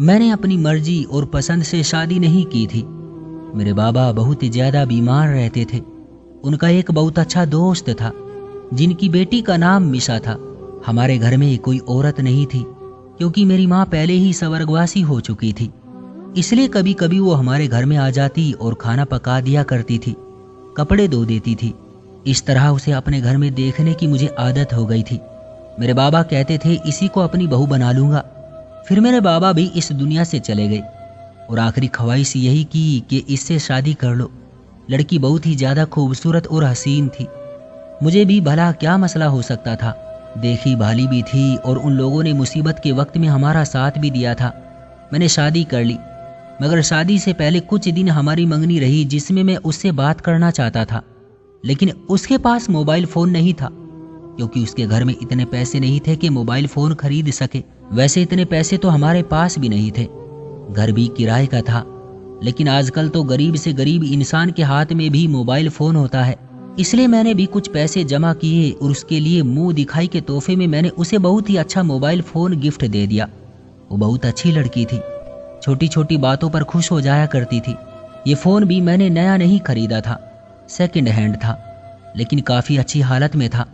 मैंने अपनी मर्जी और पसंद से शादी नहीं की थी। मेरे बाबा बहुत ज्यादा बीमार रहते थे। उनका एक बहुत अच्छा दोस्त था जिनकी बेटी का नाम मिशा था। हमारे घर में कोई औरत नहीं थी क्योंकि मेरी माँ पहले ही स्वर्गवासी हो चुकी थी। इसलिए कभी कभी वो हमारे घर में आ जाती और खाना पका दिया करती थी, कपड़े धो देती थी। इस तरह उसे अपने घर में देखने की मुझे आदत हो गई थी। मेरे बाबा कहते थे इसी को अपनी बहू बना लूंगा। फिर मेरे बाबा भी इस दुनिया से चले गए और आखिरी ख्वाहिश यही की कि इससे शादी कर लो। लड़की बहुत ही ज्यादा खूबसूरत और हसीन थी। मुझे भी भला क्या मसला हो सकता था, देखी भाली भी थी और उन लोगों ने मुसीबत के वक्त में हमारा साथ भी दिया था। मैंने शादी कर ली, मगर शादी से पहले कुछ दिन हमारी मंगनी रही जिसमें मैं उससे बात करना चाहता था, लेकिन उसके पास मोबाइल फोन नहीं था क्योंकि उसके घर में इतने पैसे नहीं थे कि मोबाइल फोन खरीद सके। वैसे इतने पैसे तो हमारे पास भी नहीं थे, घर भी किराए का था। लेकिन आजकल तो गरीब से गरीब इंसान के हाथ में भी मोबाइल फोन होता है। इसलिए मैंने भी कुछ पैसे जमा किए और उसके लिए मुंह दिखाई के तोहफे में मैंने उसे बहुत ही अच्छा मोबाइल फोन गिफ्ट दे दिया। वो बहुत अच्छी लड़की थी, छोटी छोटी बातों पर खुश हो जाया करती थी। ये फोन भी मैंने नया नहीं खरीदा था, सेकंड हैंड था, लेकिन काफी अच्छी हालत में था।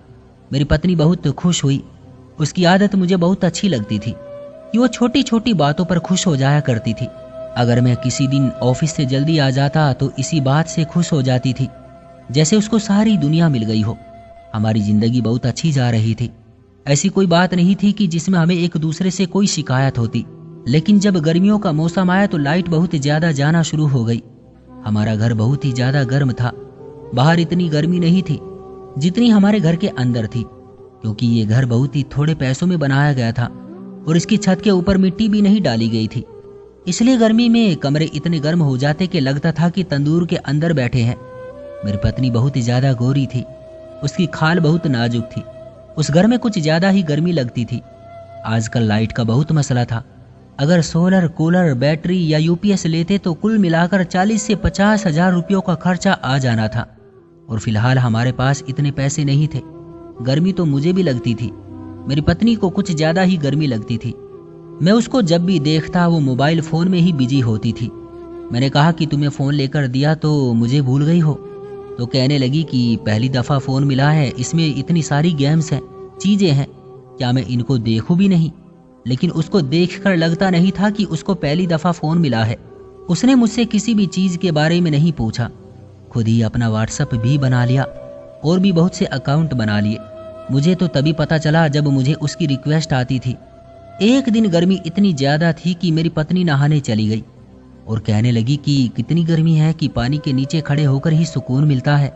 मेरी पत्नी बहुत खुश हुई। उसकी आदत मुझे बहुत अच्छी लगती थी कि वो छोटी छोटी बातों पर खुश हो जाया करती थी। अगर मैं किसी दिन ऑफिस से जल्दी आ जाता तो इसी बात से खुश हो जाती थी, जैसे उसको सारी दुनिया मिल गई हो। हमारी जिंदगी बहुत अच्छी जा रही थी। ऐसी कोई बात नहीं थी कि जिसमें हमें एक दूसरे से कोई शिकायत होती। लेकिन जब गर्मियों का मौसम आया तो लाइट बहुत ज्यादा जाना शुरू हो गई। हमारा घर बहुत ही ज्यादा गर्म था। बाहर इतनी गर्मी नहीं थी जितनी हमारे घर के अंदर थी, क्योंकि ये घर बहुत ही थोड़े पैसों में बनाया गया था और इसकी छत के ऊपर मिट्टी भी नहीं डाली गई थी। इसलिए गर्मी में कमरे इतने गर्म हो जाते कि लगता था कि तंदूर के अंदर बैठे हैं। मेरी पत्नी बहुत ही ज्यादा गोरी थी, उसकी खाल बहुत नाजुक थी। उस घर में कुछ ज्यादा ही गर्मी लगती थी। आजकल लाइट का बहुत मसला था। अगर सोलर, कूलर, बैटरी या यूपीएस लेते तो कुल मिलाकर 40 से 50 हजार रुपयों का खर्चा आ जाना था, और फिलहाल हमारे पास इतने पैसे नहीं थे। गर्मी तो मुझे भी लगती थी, मेरी पत्नी को कुछ ज्यादा ही गर्मी लगती थी। मैं उसको जब भी देखता वो मोबाइल फोन में ही बिजी होती थी। मैंने कहा कि तुम्हें फोन लेकर दिया तो मुझे भूल गई हो। तो कहने लगी कि पहली दफा फोन मिला है, इसमें इतनी सारी गेम्स हैं, चीजें हैं, क्या मैं इनको देखूं भी नहीं। लेकिन उसको देखकर लगता नहीं था कि उसको पहली दफा फोन मिला है। उसने मुझसे किसी भी चीज के बारे में नहीं पूछा, खुद ही अपना व्हाट्सएप भी बना लिया और भी बहुत से अकाउंट बना लिए। मुझे तो तभी पता चला जब मुझे उसकी रिक्वेस्ट आती थी। एक दिन गर्मी इतनी ज्यादा थी कि मेरी पत्नी नहाने चली गई और कहने लगी कि कितनी गर्मी है कि पानी के नीचे खड़े होकर ही सुकून मिलता है।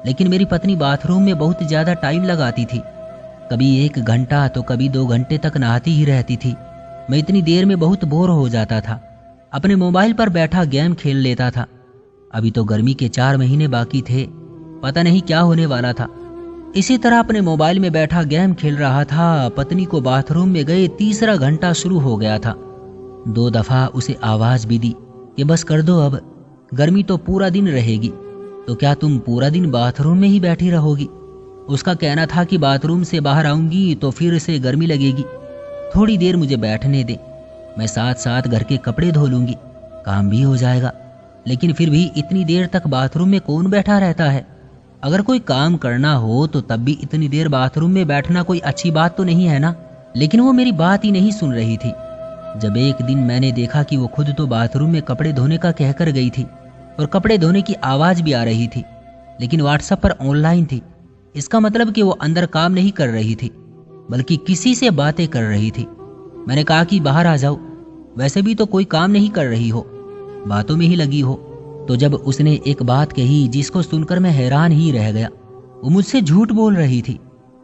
लेकिन मेरी पत्नी बाथरूम में बहुत ज्यादा टाइम लगाती थी, कभी 1 घंटा तो कभी 2 घंटे तक नहाती ही रहती थी। मैं इतनी देर में बहुत बोर हो जाता था, अपने मोबाइल पर बैठा गेम खेल लेता था। अभी तो गर्मी के 4 महीने बाकी थे, पता नहीं क्या होने वाला था। इसी तरह अपने मोबाइल में बैठा गेम खेल रहा था। पत्नी को बाथरूम में गए 3रा घंटा शुरू हो गया था। 2 दफा उसे आवाज भी दी कि बस कर दो, अब गर्मी तो पूरा दिन रहेगी, तो क्या तुम पूरा दिन बाथरूम में ही बैठी रहोगी। उसका कहना था कि बाथरूम से बाहर आऊंगी तो फिर से गर्मी लगेगी, थोड़ी देर मुझे बैठने दे, मैं साथ साथ घर के कपड़े धो लूंगी, काम भी हो जाएगा। लेकिन फिर भी इतनी देर तक बाथरूम में कौन बैठा रहता है। अगर कोई काम करना हो तो तब भी इतनी देर बाथरूम में बैठना कोई अच्छी बात तो नहीं है ना। लेकिन वो मेरी बात ही नहीं सुन रही थी। जब एक दिन मैंने देखा कि वो खुद तो बाथरूम में कपड़े धोने का कहकर गई थी और कपड़े धोने की आवाज भी आ रही थी, लेकिन व्हाट्सएप पर ऑनलाइन थी। इसका मतलब कि वो अंदर काम नहीं कर रही थी बल्कि किसी से बातें कर रही थी। मैंने कहा कि बाहर आ जाओ, वैसे भी तो कोई काम नहीं कर रही हो, बातों में ही लगी हो। तो जब उसने एक बात कही जिसको सुनकर मैं हैरान ही रह गया। वो मुझसे झूठ बोल रही थी।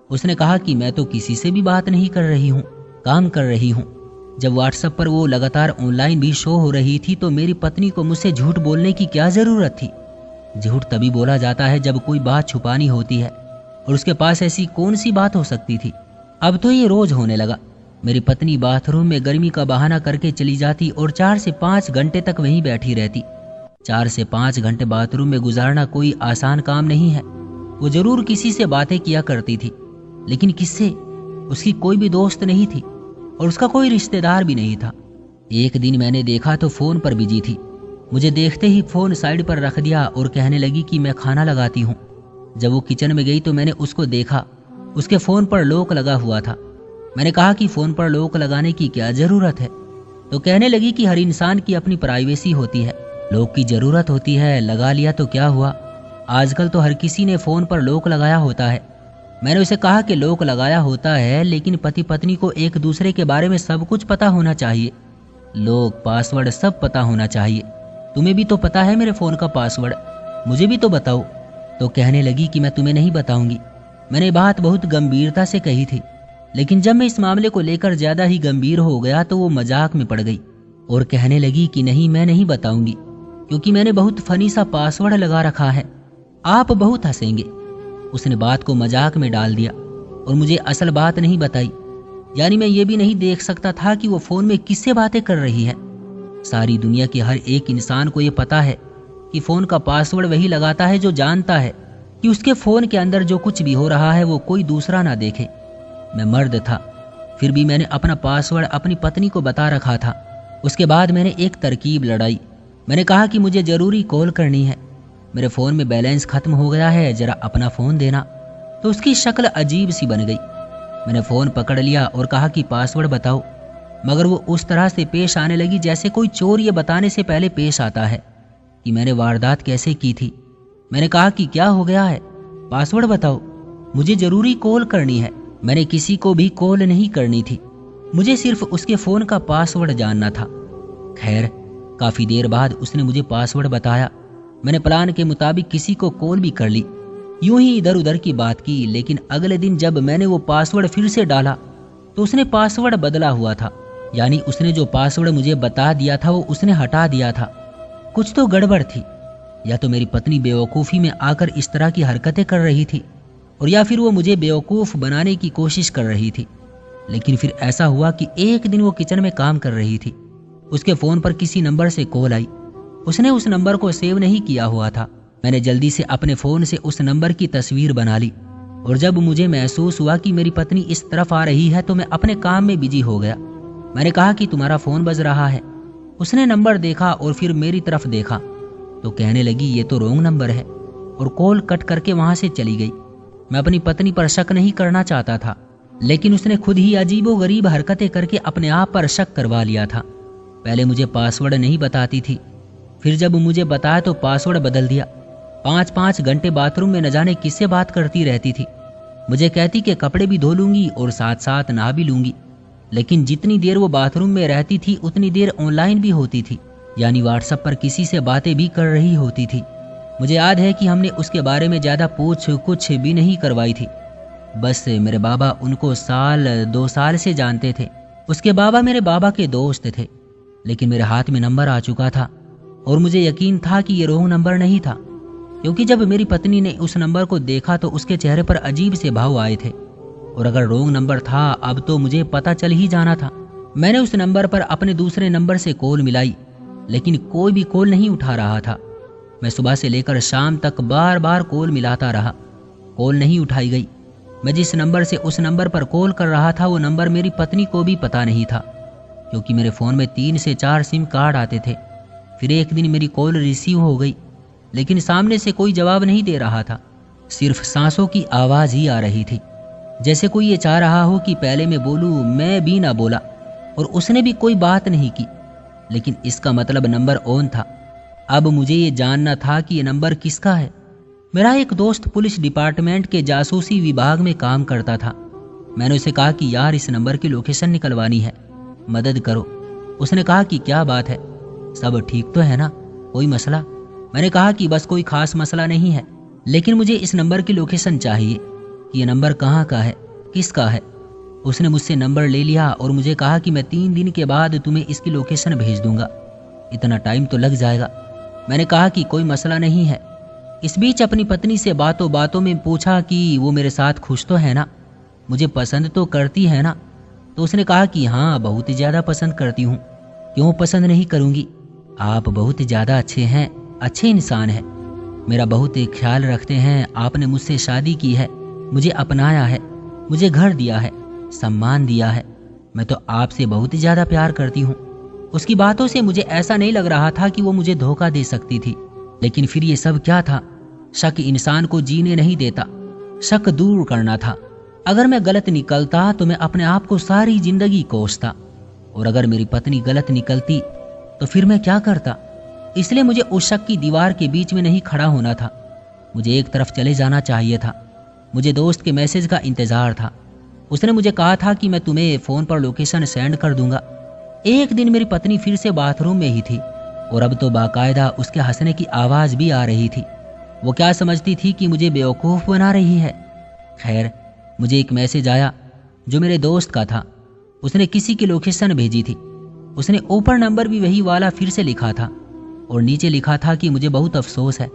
उसने कहा कि मैं तो किसी से भी बात नहीं कर रही हूँ, काम कर रही हूँ। जब व्हाट्सएप पर वो लगातार ऑनलाइन भी शो हो रही थी तो मेरी पत्नी को मुझसे झूठ बोलने की क्या जरूरत थी। झूठ तभी बोला जाता है जब कोई बात छुपानी होती है, और उसके पास ऐसी कौन सी बात हो सकती थी। अब तो ये रोज होने लगा। मेरी पत्नी बाथरूम में गर्मी का बहाना करके चली जाती और 4 से 5 घंटे तक वहीं बैठी रहती। 4 से 5 घंटे बाथरूम में गुजारना कोई आसान काम नहीं है। वो जरूर किसी से बातें किया करती थी, लेकिन किससे? उसकी कोई भी दोस्त नहीं थी और उसका कोई रिश्तेदार भी नहीं था। एक दिन मैंने देखा तो फ़ोन पर बिजी थी। मुझे देखते ही फ़ोन साइड पर रख दिया और कहने लगी कि मैं खाना लगाती हूँ। जब वो किचन में गई तो मैंने उसको देखा, उसके फ़ोन पर लॉक लगा हुआ था। मैंने कहा कि फ़ोन पर लॉक लगाने की क्या ज़रूरत है? तो कहने लगी कि हर इंसान की अपनी प्राइवेसी होती है, लॉक की ज़रूरत होती है, लगा लिया तो क्या हुआ, आजकल तो हर किसी ने फ़ोन पर लॉक लगाया होता है। मैंने उसे कहा कि लॉक लगाया होता है, लेकिन पति पत्नी को एक दूसरे के बारे में सब कुछ पता होना चाहिए, लॉक पासवर्ड सब पता होना चाहिए। तुम्हें भी तो पता है मेरे फ़ोन का पासवर्ड, मुझे भी तो बताओ। तो कहने लगी कि मैं तुम्हें नहीं बताऊंगी। मैंने बात बहुत गंभीरता से कही थी, लेकिन जब मैं इस मामले को लेकर ज़्यादा ही गंभीर हो गया तो वो मजाक में पड़ गई और कहने लगी कि नहीं, मैं नहीं बताऊंगी, क्योंकि मैंने बहुत फनी सा पासवर्ड लगा रखा है, आप बहुत हंसेंगे। उसने बात को मजाक में डाल दिया और मुझे असल बात नहीं बताई। यानी मैं ये भी नहीं देख सकता था कि वो फ़ोन में किससे बातें कर रही है। सारी दुनिया के हर एक इंसान को ये पता है कि फ़ोन का पासवर्ड वही लगाता है जो जानता है कि उसके फ़ोन के अंदर जो कुछ भी हो रहा है वो कोई दूसरा ना देखे। मैं मर्द था, फिर भी मैंने अपना पासवर्ड अपनी पत्नी को बता रखा था। उसके बाद मैंने एक तरकीब लड़ाई। मैंने कहा कि मुझे ज़रूरी कॉल करनी है, मेरे फ़ोन में बैलेंस ख़त्म हो गया है, ज़रा अपना फ़ोन देना। तो उसकी शक्ल अजीब सी बन गई। मैंने फ़ोन पकड़ लिया और कहा कि पासवर्ड बताओ, मगर वो उस तरह से पेश आने लगी जैसे कोई चोर ये बताने से पहले पेश आता है कि मैंने वारदात कैसे की थी। मैंने कहा कि क्या हो गया है, पासवर्ड बताओ, मुझे ज़रूरी कॉल करनी है। मैंने किसी को भी कॉल नहीं करनी थी, मुझे सिर्फ उसके फ़ोन का पासवर्ड जानना था। खैर, काफ़ी देर बाद उसने मुझे पासवर्ड बताया। मैंने प्लान के मुताबिक किसी को कॉल भी कर ली, यूं ही इधर उधर की बात की। लेकिन अगले दिन जब मैंने वो पासवर्ड फिर से डाला तो उसने पासवर्ड बदला हुआ था। यानी उसने जो पासवर्ड मुझे बता दिया था वो उसने हटा दिया था। कुछ तो गड़बड़ थी, या तो मेरी पत्नी बेवकूफ़ी में आकर इस तरह की हरकतें कर रही थी, और या फिर वो मुझे बेवकूफ़ बनाने की कोशिश कर रही थी। लेकिन फिर ऐसा हुआ कि एक दिन वो किचन में काम कर रही थी, उसके फ़ोन पर किसी नंबर से कॉल आई। उसने उस नंबर को सेव नहीं किया हुआ था। मैंने जल्दी से अपने फ़ोन से उस नंबर की तस्वीर बना ली, और जब मुझे महसूस हुआ कि मेरी पत्नी इस तरफ आ रही है तो मैं अपने काम में बिजी हो गया। मैंने कहा कि तुम्हारा फ़ोन बज रहा है। उसने नंबर देखा और फिर मेरी तरफ देखा तो कहने लगी ये तो रॉन्ग नंबर है, और कॉल कट करके वहाँ से चली गई। मैं अपनी पत्नी पर शक नहीं करना चाहता था, लेकिन उसने खुद ही अजीबोगरीब हरकतें करके अपने आप पर शक करवा लिया था। पहले मुझे पासवर्ड नहीं बताती थी, फिर जब मुझे बताया तो पासवर्ड बदल दिया। 5-5 घंटे बाथरूम में न जाने किससे बात करती रहती थी। मुझे कहती कि कपड़े भी धो लूंगी और साथ साथ नहा भी लूंगी, लेकिन जितनी देर वो बाथरूम में रहती थी उतनी देर ऑनलाइन भी होती थी, यानी व्हाट्सएप पर किसी से बातें भी कर रही होती थी। मुझे याद है कि हमने उसके बारे में ज़्यादा पूछ कुछ भी नहीं करवाई थी। बस मेरे बाबा उनको 1-2 साल से जानते थे। उसके बाबा मेरे बाबा के दोस्त थे, लेकिन मेरे हाथ में नंबर आ चुका था और मुझे यकीन था कि ये रॉन्ग नंबर नहीं था, क्योंकि जब मेरी पत्नी ने उस नंबर को देखा तो उसके चेहरे पर अजीब से भाव आए थे, और अगर रॉन्ग नंबर था अब तो मुझे पता चल ही जाना था। मैंने उस नंबर पर अपने दूसरे नंबर से कॉल मिलाई, लेकिन कोई भी कॉल नहीं उठा रहा था। मैं सुबह से लेकर शाम तक बार बार कॉल मिलाता रहा, कॉल नहीं उठाई गई। मैं जिस नंबर से उस नंबर पर कॉल कर रहा था वो नंबर मेरी पत्नी को भी पता नहीं था, क्योंकि मेरे फ़ोन में 3 से 4 सिम कार्ड आते थे। फिर एक दिन मेरी कॉल रिसीव हो गई, लेकिन सामने से कोई जवाब नहीं दे रहा था, सिर्फ सांसों की आवाज़ ही आ रही थी, जैसे कोई ये चाह रहा हो कि पहले मैं बोलूँ। मैं भी ना बोला और उसने भी कोई बात नहीं की, लेकिन इसका मतलब नंबर ऑन था। अब मुझे ये जानना था कि ये नंबर किसका है। मेरा एक दोस्त पुलिस डिपार्टमेंट के जासूसी विभाग में काम करता था। मैंने उसे कहा कि यार इस नंबर की लोकेशन निकलवानी है, मदद करो। उसने कहा कि क्या बात है, सब ठीक तो है ना, कोई मसला? मैंने कहा कि बस कोई खास मसला नहीं है, लेकिन मुझे इस नंबर की लोकेशन चाहिए कि ये नंबर कहाँ का है, किसका है। उसने मुझसे नंबर ले लिया और मुझे कहा कि मैं 3 दिन के बाद तुम्हें इसकी लोकेशन भेज दूंगा, इतना टाइम तो लग जाएगा। मैंने कहा कि कोई मसला नहीं है। इस बीच अपनी पत्नी से बातों बातों में पूछा कि वो मेरे साथ खुश तो है ना, मुझे पसंद तो करती है ना। तो उसने कहा कि हाँ, बहुत ही ज़्यादा पसंद करती हूँ, क्यों पसंद नहीं करूँगी, आप बहुत ज़्यादा अच्छे हैं, अच्छे इंसान हैं, मेरा बहुत ही ख्याल रखते हैं, आपने मुझसे शादी की है, मुझे अपनाया है, मुझे घर दिया है, सम्मान दिया है, मैं तो आपसे बहुत ही ज़्यादा प्यार करती हूँ। उसकी बातों से मुझे ऐसा नहीं लग रहा था कि वो मुझे धोखा दे सकती थी, लेकिन फिर ये सब क्या था? शक इंसान को जीने नहीं देता, शक दूर करना था। अगर मैं गलत निकलता तो मैं अपने आप को सारी जिंदगी कोसता, और अगर मेरी पत्नी गलत निकलती तो फिर मैं क्या करता? इसलिए मुझे उस शक की दीवार के बीच में नहीं खड़ा होना था। मुझे एक तरफ चले जाना चाहिए था। मुझे दोस्त के मैसेज का इंतजार था। उसने मुझे कहा था कि मैं तुम्हें फ़ोन पर लोकेशन सेंड कर दूंगा। एक दिन मेरी पत्नी फिर से बाथरूम में ही थी, और अब तो बाकायदा उसके हंसने की आवाज़ भी आ रही थी। वो क्या समझती थी कि मुझे बेवकूफ़ बना रही है? खैर, मुझे एक मैसेज आया जो मेरे दोस्त का था। उसने किसी की लोकेशन भेजी थी। उसने ऊपर नंबर भी वही वाला फिर से लिखा था, और नीचे लिखा था कि मुझे बहुत अफसोस है।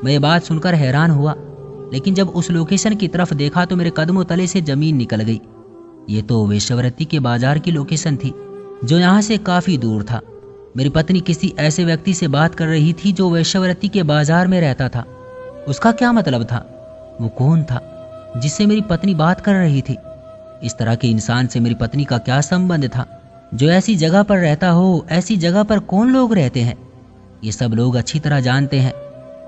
मैं ये बात सुनकर हैरान हुआ, लेकिन जब उस लोकेशन की तरफ देखा तो मेरे कदमों तले से ज़मीन निकल गई। ये तो वेश्यावृत्ति के बाजार की लोकेशन थी, जो यहाँ से काफ़ी दूर था। मेरी पत्नी किसी ऐसे व्यक्ति से बात कर रही थी जो वेश्यावृत्ति के बाजार में रहता था। उसका क्या मतलब था? वो कौन था जिससे मेरी पत्नी बात कर रही थी? इस तरह के इंसान से मेरी पत्नी का क्या संबंध था जो ऐसी जगह पर रहता हो? ऐसी जगह पर कौन लोग रहते हैं? ये सब लोग अच्छी तरह जानते हैं।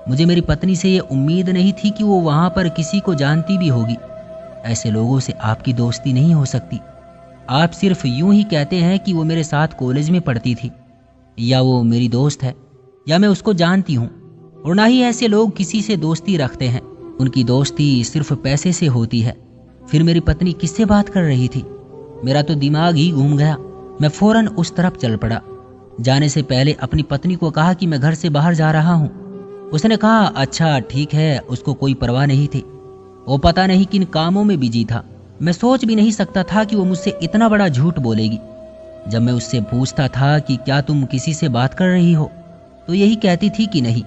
मुझे मेरी पत्नी से ये उम्मीद नहीं थी कि वो वहाँ पर किसी को जानती भी होगी। ऐसे लोगों से आपकी दोस्ती नहीं हो सकती। आप सिर्फ यूं ही कहते हैं कि वो मेरे साथ कॉलेज में पढ़ती थी, या वो मेरी दोस्त है, या मैं उसको जानती हूँ। और ना ही ऐसे लोग किसी से दोस्ती रखते हैं। उनकी दोस्ती सिर्फ पैसे से होती है। फिर मेरी पत्नी किससे बात कर रही थी? मेरा तो दिमाग ही घूम गया। मैं फौरन उस तरफ चल पड़ा। जाने से पहले अपनी पत्नी को कहा कि मैं घर से बाहर जा रहा हूँ। उसने कहा अच्छा ठीक है। उसको कोई परवाह नहीं थी। वो पता नहीं किन कामों में बिजी था। मैं सोच भी नहीं सकता था कि वो मुझसे इतना बड़ा झूठ बोलेगी। जब मैं उससे पूछता था कि क्या तुम किसी से बात कर रही हो, तो यही कहती थी कि नहीं,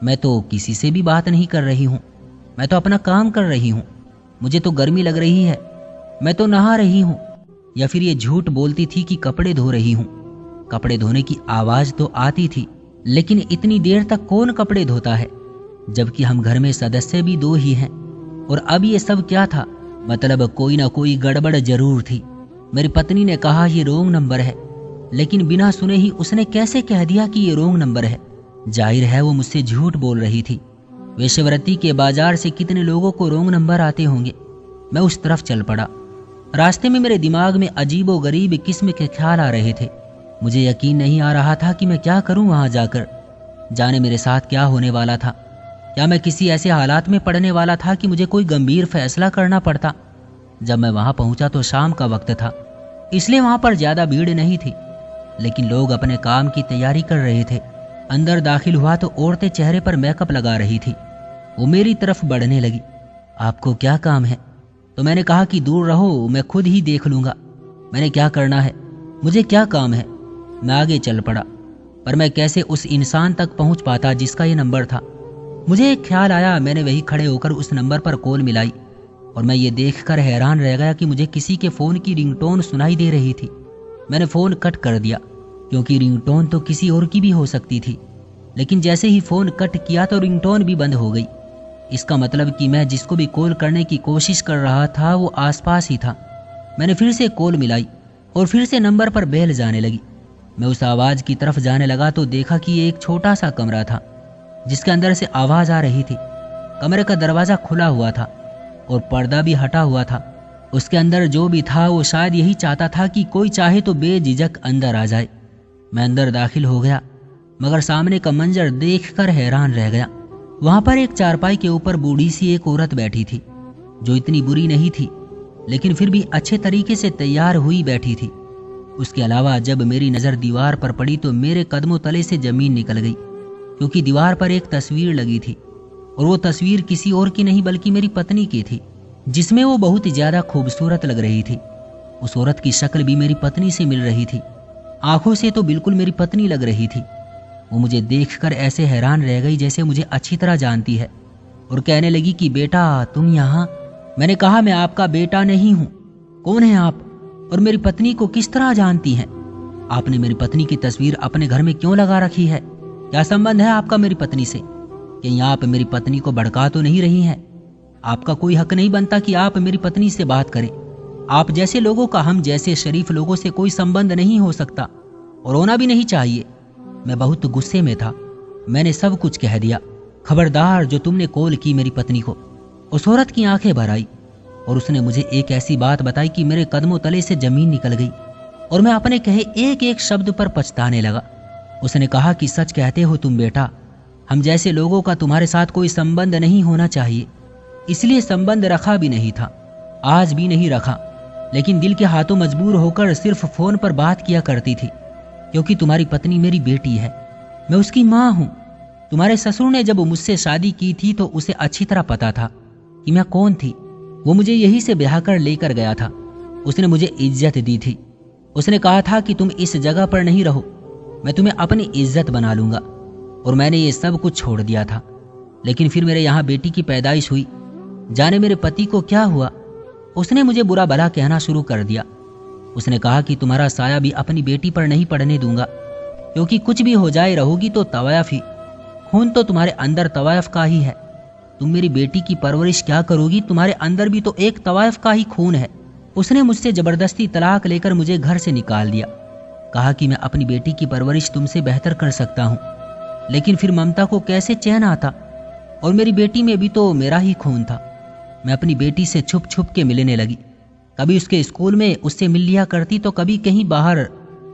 मैं तो किसी से भी बात नहीं कर रही हूँ, मैं तो अपना काम कर रही हूँ, मुझे तो गर्मी लग रही है, मैं तो नहा रही हूँ। या फिर ये झूठ बोलती थी कि कपड़े धो रही हूँ। कपड़े धोने की आवाज़ तो आती थी, लेकिन इतनी देर तक कौन कपड़े धोता है, जबकि हम घर में सदस्य भी 2 ही हैं। और अब ये सब क्या था? मतलब कोई ना कोई गड़बड़ जरूर थी। मेरी पत्नी ने कहा ये रोंग नंबर है, लेकिन बिना सुने ही उसने कैसे कह दिया कि ये रोंग नंबर है? जाहिर है वो मुझसे झूठ बोल रही थी। वेश्यावृत्ति के बाजार से कितने लोगों को रोंग नंबर आते होंगे। मैं उस तरफ चल पड़ा। रास्ते में मेरे दिमाग में अजीबो गरीब किस्म के ख्याल आ रहे थे। मुझे यकीन नहीं आ रहा था कि मैं क्या करूं वहां जाकर। जाने मेरे साथ क्या होने वाला था। क्या मैं किसी ऐसे हालात में पड़ने वाला था कि मुझे कोई गंभीर फैसला करना पड़ता? जब मैं वहां पहुंचा तो शाम का वक्त था, इसलिए वहां पर ज्यादा भीड़ नहीं थी, लेकिन लोग अपने काम की तैयारी कर रहे थे। अंदर दाखिल हुआ तो औरतें चेहरे पर मेकअप लगा रही थी। वो मेरी तरफ बढ़ने लगी। आपको क्या काम है? तो मैंने कहा कि दूर रहो, मैं खुद ही देख लूंगा। मैंने क्या करना है, मुझे क्या काम है? मैं आगे चल पड़ा, पर मैं कैसे उस इंसान तक पहुंच पाता जिसका ये नंबर था? मुझे एक ख्याल आया। मैंने वही खड़े होकर उस नंबर पर कॉल मिलाई, और मैं ये देखकर हैरान रह गया कि मुझे किसी के फ़ोन की रिंगटोन सुनाई दे रही थी। मैंने फ़ोन कट कर दिया, क्योंकि रिंगटोन तो किसी और की भी हो सकती थी। लेकिन जैसे ही फ़ोन कट किया तो रिंगटोन भी बंद हो गई। इसका मतलब कि मैं जिसको भी कॉल करने की कोशिश कर रहा था वो आसपास ही था। मैंने फिर से कॉल मिलाई, और फिर से नंबर पर बेल जाने लगी। मैं उस आवाज़ की तरफ जाने लगा तो देखा कि ये एक छोटा सा कमरा था, जिसके अंदर से आवाज़ आ रही थी। कमरे का दरवाज़ा खुला हुआ था और पर्दा भी हटा हुआ था। उसके अंदर जो भी था वो शायद यही चाहता था कि कोई चाहे तो बेझिझक अंदर आ जाए। मैं अंदर दाखिल हो गया, मगर सामने का मंजर देखकर हैरान रह गया। वहां पर एक चारपाई के ऊपर बूढ़ी सी एक औरत बैठी थी, जो इतनी बुरी नहीं थी, लेकिन फिर भी अच्छे तरीके से तैयार हुई बैठी थी। उसके अलावा जब मेरी नज़र दीवार पर पड़ी तो मेरे कदमों तले से ज़मीन निकल गई, क्योंकि दीवार पर एक तस्वीर लगी थी, और वो तस्वीर किसी और की नहीं बल्कि मेरी पत्नी की थी, जिसमें वो बहुत ज़्यादा खूबसूरत लग रही थी। उस औरत की शक्ल भी मेरी पत्नी से मिल रही थी। आंखों से तो बिल्कुल मेरी पत्नी लग रही थी। वो मुझे देखकर ऐसे हैरान रह गई जैसे मुझे अच्छी तरह जानती है, और कहने लगी कि बेटा तुम यहाँ। मैंने कहा मैं आपका बेटा नहीं हूँ। कौन है आप, और मेरी पत्नी को किस तरह जानती हैं? आपने मेरी पत्नी की तस्वीर अपने घर में क्यों लगा रखी है? क्या संबंध है आपका मेरी पत्नी से? कहीं आप मेरी पत्नी को भड़का तो नहीं रही हैं? आपका कोई हक नहीं बनता कि आप मेरी पत्नी से बात करें। आप जैसे लोगों का हम जैसे शरीफ लोगों से कोई संबंध नहीं हो सकता। और रोना भी नहीं चाहिए। मैं बहुत गुस्से में था। मैंने सब कुछ कह दिया। खबरदार, जो तुमने कॉल की मेरी पत्नी को। उस औरत की आंखें भर आई और उसने मुझे एक ऐसी बात बताई कि मेरे कदमों तले से जमीन निकल गई और मैं अपने कहे एक एक शब्द पर पछताने लगा। उसने कहा कि सच कहते हो तुम बेटा, हम जैसे लोगों का तुम्हारे साथ कोई संबंध नहीं होना चाहिए, इसलिए संबंध रखा भी नहीं था, आज भी नहीं रखा। लेकिन दिल के हाथों मजबूर होकर सिर्फ फोन पर बात किया करती थी, क्योंकि तुम्हारी पत्नी मेरी बेटी है, मैं उसकी माँ हूँ। तुम्हारे ससुर ने जब मुझसे शादी की थी तो उसे अच्छी तरह पता था कि मैं कौन थी। वो मुझे यही से ब्याह कर लेकर गया था। उसने मुझे इज्जत दी थी। उसने कहा था कि तुम इस जगह पर नहीं रहो, मैं तुम्हें अपनी इज्जत बना लूंगा। और मैंने ये सब कुछ छोड़ दिया था। लेकिन फिर मेरे यहाँ बेटी की पैदाइश हुई। जाने मेरे पति को क्या हुआ, उसने मुझे बुरा भला कहना शुरू कर दिया। उसने कहा कि तुम्हारा साया भी अपनी बेटी पर नहीं पड़ने दूंगा, क्योंकि कुछ भी हो जाए रहोगी तो तवायफ ही। खून तो तुम्हारे अंदर तवायफ का ही है। तुम मेरी बेटी की परवरिश क्या करोगी, तुम्हारे अंदर भी तो एक तवायफ का ही खून है। उसने मुझसे जबरदस्ती तलाक लेकर मुझे घर से निकाल दिया। कहा कि मैं अपनी बेटी की परवरिश तुमसे बेहतर कर सकता हूँ। लेकिन फिर ममता को कैसे चैन आता, और मेरी बेटी में भी तो मेरा ही खून था। मैं अपनी बेटी से छुप छुप के मिलने लगी। कभी उसके स्कूल में उससे मिल लिया करती तो कभी कहीं बाहर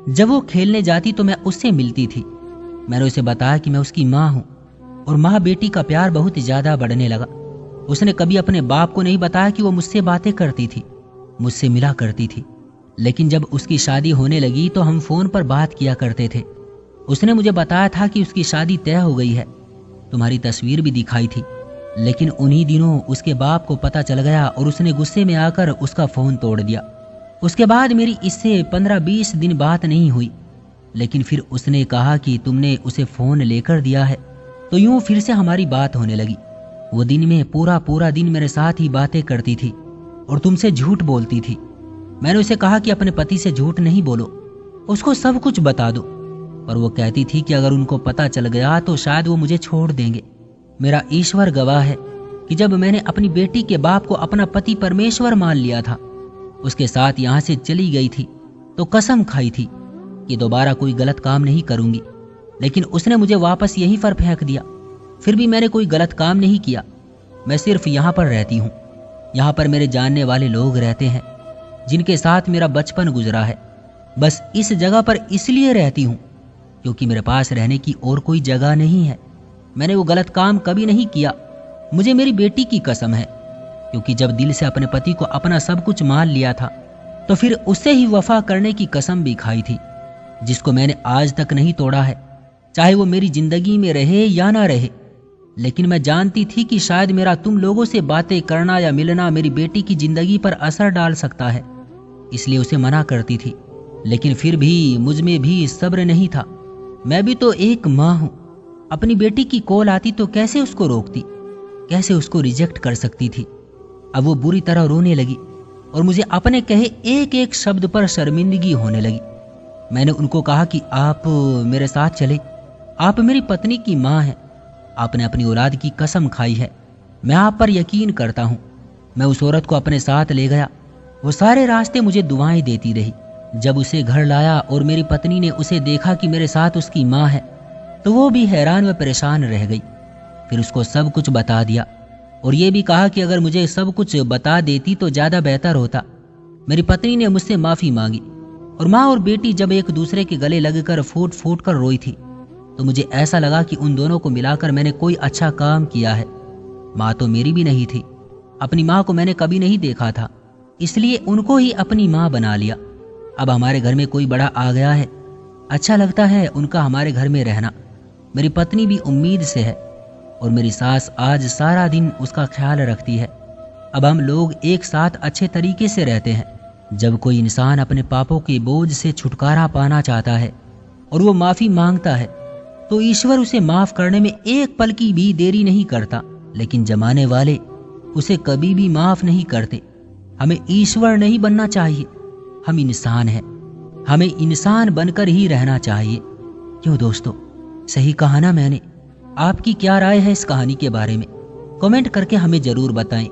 जब वो खेलने जाती तो मैं उससे मिलती थी। मैंने उसे बताया कि मैं उसकी माँ हूँ, और माँ बेटी का प्यार बहुत ज्यादा बढ़ने लगा। उसने कभी अपने बाप को नहीं बताया कि वो मुझसे बातें करती थी, मुझसे मिला करती थी। लेकिन जब उसकी शादी होने लगी तो हम फोन पर बात किया करते थे। उसने मुझे बताया था कि उसकी शादी तय हो गई है, तुम्हारी तस्वीर भी दिखाई थी। लेकिन उन्हीं दिनों उसके बाप को पता चल गया और उसने गुस्से में आकर उसका फोन तोड़ दिया। उसके बाद मेरी इससे 15-20 दिन बात नहीं हुई। लेकिन फिर उसने कहा कि तुमने उसे फोन लेकर दिया है, तो यूं फिर से हमारी बात होने लगी। वो दिन में पूरा दिन मेरे साथ ही बातें करती थी और तुमसे झूठ बोलती थी। मैंने उसे कहा कि अपने पति से झूठ नहीं बोलो, उसको सब कुछ बता दो। पर वो कहती थी कि अगर उनको पता चल गया तो शायद वो मुझे छोड़ देंगे। मेरा ईश्वर गवाह है कि जब मैंने अपनी बेटी के बाप को अपना पति परमेश्वर मान लिया था, उसके साथ यहाँ से चली गई थी, तो कसम खाई थी कि दोबारा कोई गलत काम नहीं करूंगी। लेकिन उसने मुझे वापस यहीं पर फेंक दिया। फिर भी मैंने कोई गलत काम नहीं किया। मैं सिर्फ यहाँ पर रहती हूँ। यहाँ पर मेरे जानने वाले लोग रहते हैं, जिनके साथ मेरा बचपन गुजरा है। बस इस जगह पर इसलिए रहती हूँ क्योंकि मेरे पास रहने की और कोई जगह नहीं है। मैंने वो गलत काम कभी नहीं किया, मुझे मेरी बेटी की कसम है। क्योंकि जब दिल से अपने पति को अपना सब कुछ मान लिया था, तो फिर उससे ही वफा करने की कसम भी खाई थी, जिसको मैंने आज तक नहीं तोड़ा है, चाहे वो मेरी जिंदगी में रहे या ना रहे। लेकिन मैं जानती थी कि शायद मेरा तुम लोगों से बातें करना या मिलना मेरी बेटी की जिंदगी पर असर डाल सकता है, इसलिए उसे मना करती थी। लेकिन फिर भी मुझ में भी सब्र नहीं था। मैं भी तो एक माँ हूँ। अपनी बेटी की कॉल आती तो कैसे उसको रोकती, कैसे उसको रिजेक्ट कर सकती थी। अब वो बुरी तरह रोने लगी और मुझे अपने कहे एक एक शब्द पर शर्मिंदगी होने लगी। मैंने उनको कहा कि आप मेरे साथ चले, आप मेरी पत्नी की माँ हैं, आपने अपनी औलाद की कसम खाई है, मैं आप पर यकीन करता हूँ। मैं उस औरत को अपने साथ ले गया। वो सारे रास्ते मुझे दुआएं देती रही। जब उसे घर लाया और मेरी पत्नी ने उसे देखा कि मेरे साथ उसकी माँ है, तो वो भी हैरान व परेशान रह गई। फिर उसको सब कुछ बता दिया और ये भी कहा कि अगर मुझे सब कुछ बता देती तो ज़्यादा बेहतर होता। मेरी पत्नी ने मुझसे माफ़ी मांगी और माँ और बेटी जब एक दूसरे के गले लगकर फूट फूट कर रोई थी, तो मुझे ऐसा लगा कि उन दोनों को मिलाकर मैंने कोई अच्छा काम किया है। माँ तो मेरी भी नहीं थी, अपनी माँ को मैंने कभी नहीं देखा था, इसलिए उनको ही अपनी माँ बना लिया। अब हमारे घर में कोई बड़ा आ गया है, अच्छा लगता है उनका हमारे घर में रहना। मेरी पत्नी भी उम्मीद से है और मेरी सास आज सारा दिन उसका ख्याल रखती है। अब हम लोग एक साथ अच्छे तरीके से रहते हैं। जब कोई इंसान अपने पापों के बोझ से छुटकारा पाना चाहता है और वो माफ़ी मांगता है, तो ईश्वर उसे माफ़ करने में एक पल की भी देरी नहीं करता। लेकिन जमाने वाले उसे कभी भी माफ़ नहीं करते। हमें ईश्वर नहीं बनना चाहिए, हम इंसान हैं, हमें इंसान बनकर ही रहना चाहिए। क्यों दोस्तों, सही कहा ना मैंने? आपकी क्या राय है इस कहानी के बारे में? कमेंट करके हमें ज़रूर बताएं।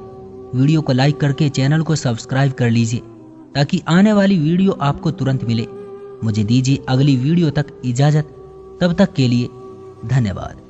वीडियो को लाइक करके चैनल को सब्सक्राइब कर लीजिए ताकि आने वाली वीडियो आपको तुरंत मिले। मुझे दीजिए अगली वीडियो तक इजाजत। तब तक के लिए धन्यवाद।